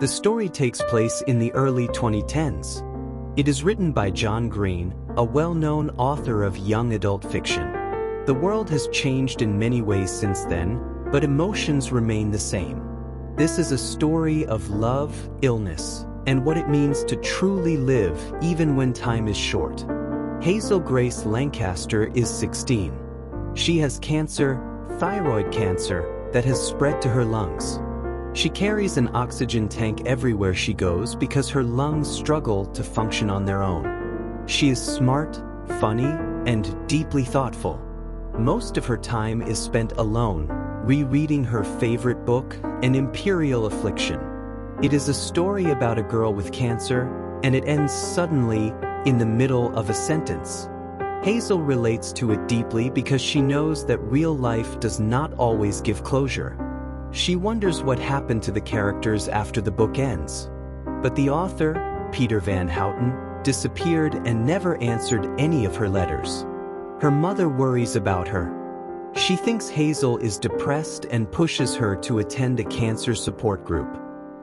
The story takes place in the early 2010s. It is written by John Green, a well-known author of young adult fiction. The world has changed in many ways since then, but emotions remain the same. This is a story of love, illness, and what it means to truly live even when time is short. Hazel Grace Lancaster is 16. She has cancer, thyroid cancer, that has spread to her lungs. She carries an oxygen tank everywhere she goes because her lungs struggle to function on their own. She is smart, funny, and deeply thoughtful. Most of her time is spent alone, rereading her favorite book, An Imperial Affliction. It is a story about a girl with cancer, and it ends suddenly in the middle of a sentence. Hazel relates to it deeply because she knows that real life does not always give closure. She wonders what happened to the characters after the book ends. But the author, Peter Van Houten, disappeared and never answered any of her letters. Her mother worries about her. She thinks Hazel is depressed and pushes her to attend a cancer support group.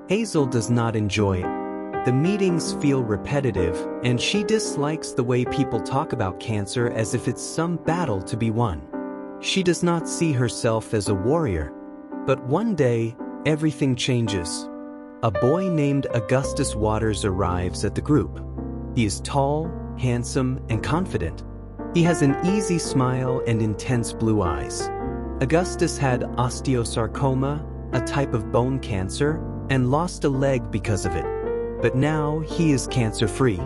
Hazel does not enjoy it. The meetings feel repetitive, and she dislikes the way people talk about cancer as if it's some battle to be won. She does not see herself as a warrior. But one day, everything changes. A boy named Augustus Waters arrives at the group. He is tall, handsome, and confident. He has an easy smile and intense blue eyes. Augustus had osteosarcoma, a type of bone cancer, and lost a leg because of it. But now he is cancer-free.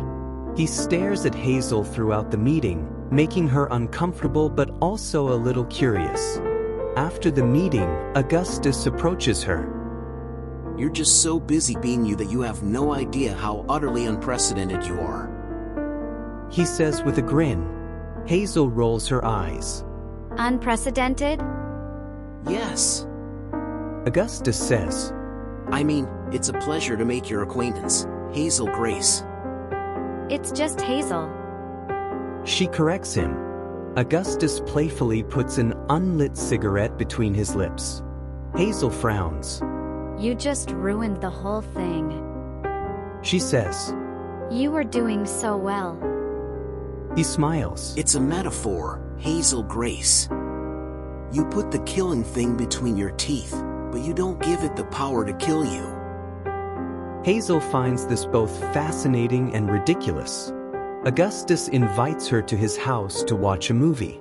He stares at Hazel throughout the meeting, making her uncomfortable but also a little curious. After the meeting, Augustus approaches her. You're just so busy being you that you have no idea how utterly unprecedented you are. He says with a grin. Hazel rolls her eyes. Unprecedented? Yes. Augustus says. I mean, it's a pleasure to make your acquaintance, Hazel Grace. It's just Hazel. She corrects him. Augustus playfully puts an unlit cigarette between his lips. Hazel frowns. You just ruined the whole thing. She says. You were doing so well. He smiles. It's a metaphor, Hazel Grace. You put the killing thing between your teeth, but you don't give it the power to kill you. Hazel finds this both fascinating and ridiculous. Augustus invites her to his house to watch a movie.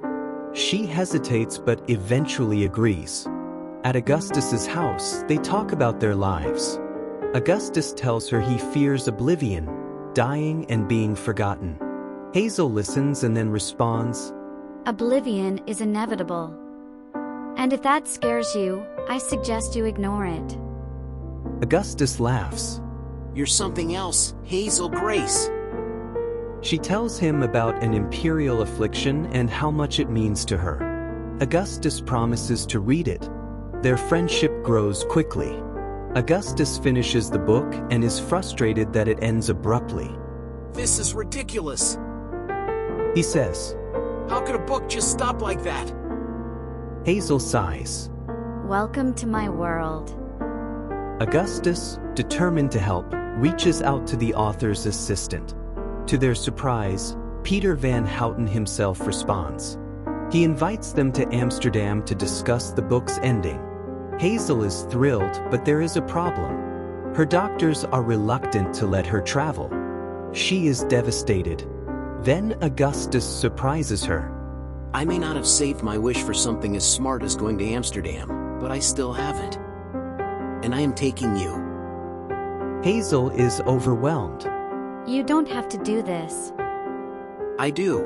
She hesitates but eventually agrees. At Augustus's house, they talk about their lives. Augustus tells her he fears oblivion, dying and being forgotten. Hazel listens and then responds, Oblivion is inevitable. And if that scares you, I suggest you ignore it. Augustus laughs. You're something else, Hazel Grace. She tells him about an imperial affliction and how much it means to her. Augustus promises to read it. Their friendship grows quickly. Augustus finishes the book and is frustrated that it ends abruptly. This is ridiculous. He says. How could a book just stop like that? Hazel sighs. Welcome to my world. Augustus, determined to help, reaches out to the author's assistant. To their surprise, Peter Van Houten himself responds. He invites them to Amsterdam to discuss the book's ending. Hazel is thrilled, but there is a problem. Her doctors are reluctant to let her travel. She is devastated. Then Augustus surprises her. I may not have saved my wish for something as smart as going to Amsterdam, but I still have it. And I am taking you. Hazel is overwhelmed. You don't have to do this. I do.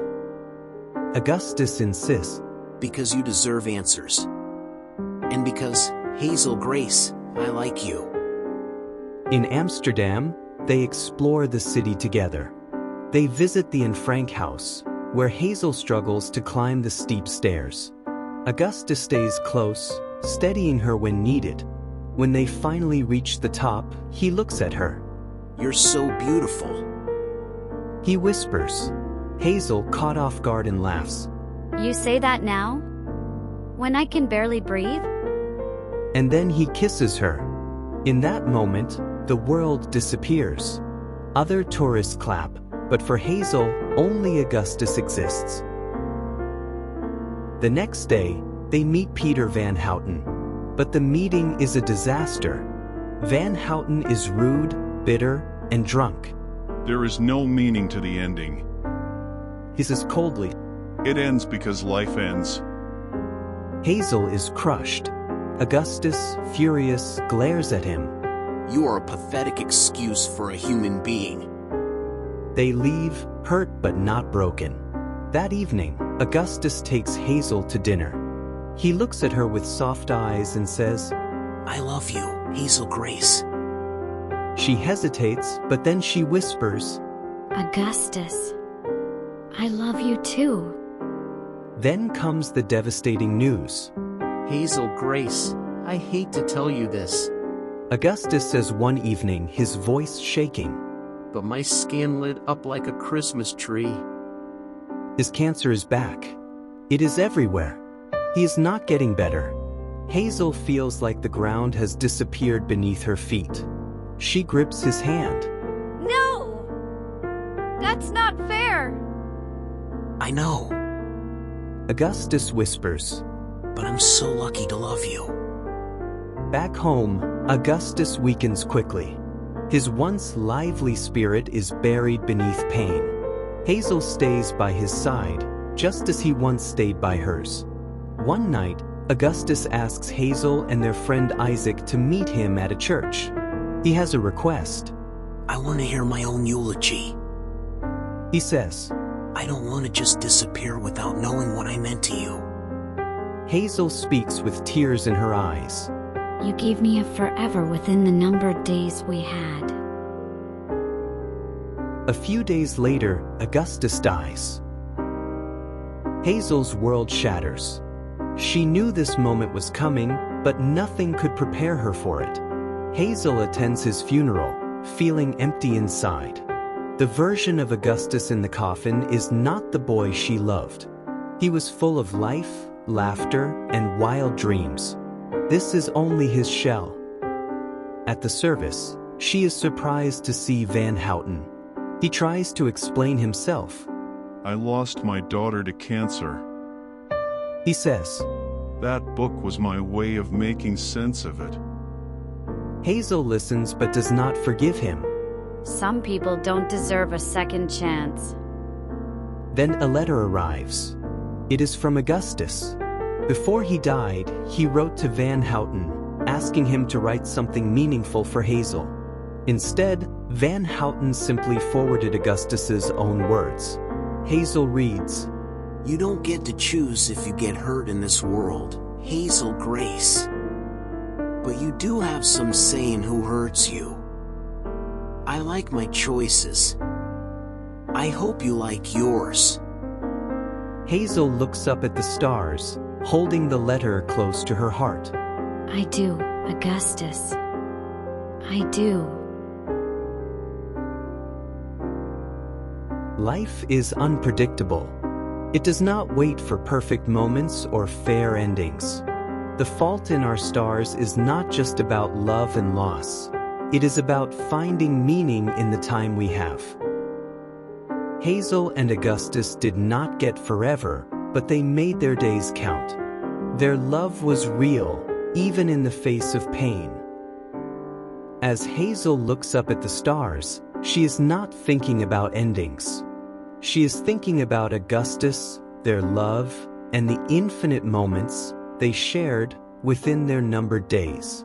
Augustus insists. Because you deserve answers. And because, Hazel Grace, I like you. In Amsterdam, they explore the city together. They visit the Anne Frank house, where Hazel struggles to climb the steep stairs. Augustus stays close, steadying her when needed. When they finally reach the top, he looks at her. You're so beautiful. He whispers. Hazel, caught off guard, and laughs. You say that now? When I can barely breathe? And then he kisses her. In that moment, the world disappears. Other tourists clap, but for Hazel, only Augustus exists. The next day, they meet Peter Van Houten. But the meeting is a disaster. Van Houten is rude, bitter, and drunk. There is no meaning to the ending. He says coldly. It ends because life ends. Hazel is crushed. Augustus, furious, glares at him. You are a pathetic excuse for a human being. They leave, hurt but not broken. That evening, Augustus takes Hazel to dinner. He looks at her with soft eyes and says, I love you, Hazel Grace. She hesitates, but then she whispers, Augustus, I love you too. Then comes the devastating news. Hazel Grace, I hate to tell you this, Augustus says one evening, his voice shaking. but my skin lit up like a Christmas tree. His cancer is back. It is everywhere. He is not getting better. Hazel feels like the ground has disappeared beneath her feet. She grips his hand. No! That's not fair! I know, Augustus whispers. but I'm so lucky to love you. Back home, Augustus weakens quickly. His once lively spirit is buried beneath pain. Hazel stays by his side, just as he once stayed by hers. One night, Augustus asks Hazel and their friend Isaac to meet him at a church. He has a request. I want to hear my own eulogy. He says, I don't want to just disappear without knowing what I meant to you. Hazel speaks with tears in her eyes. You gave me a forever within the numbered days we had. A few days later, Augustus dies. Hazel's world shatters. She knew this moment was coming, but nothing could prepare her for it. Hazel attends his funeral, feeling empty inside. The version of Augustus in the coffin is not the boy she loved. He was full of life, laughter, and wild dreams. This is only his shell. At the service, she is surprised to see Van Houten. He tries to explain himself. I lost my daughter to cancer. He says, That book was my way of making sense of it. Hazel listens but does not forgive him. Some people don't deserve a second chance. Then a letter arrives. It is from Augustus. Before he died, he wrote to Van Houten, asking him to write something meaningful for Hazel. Instead, Van Houten simply forwarded Augustus's own words. Hazel reads, You don't get to choose if you get hurt in this world, Hazel Grace. But you do have some say in who hurts you. I like my choices. I hope you like yours. Hazel looks up at the stars, holding the letter close to her heart. I do, Augustus. I do. Life is unpredictable. It does not wait for perfect moments or fair endings. The fault in our stars is not just about love and loss. It is about finding meaning in the time we have. Hazel and Augustus did not get forever, but they made their days count. Their love was real, even in the face of pain. As Hazel looks up at the stars, she is not thinking about endings. She is thinking about Augustus, their love, and the infinite moments they shared within their numbered days.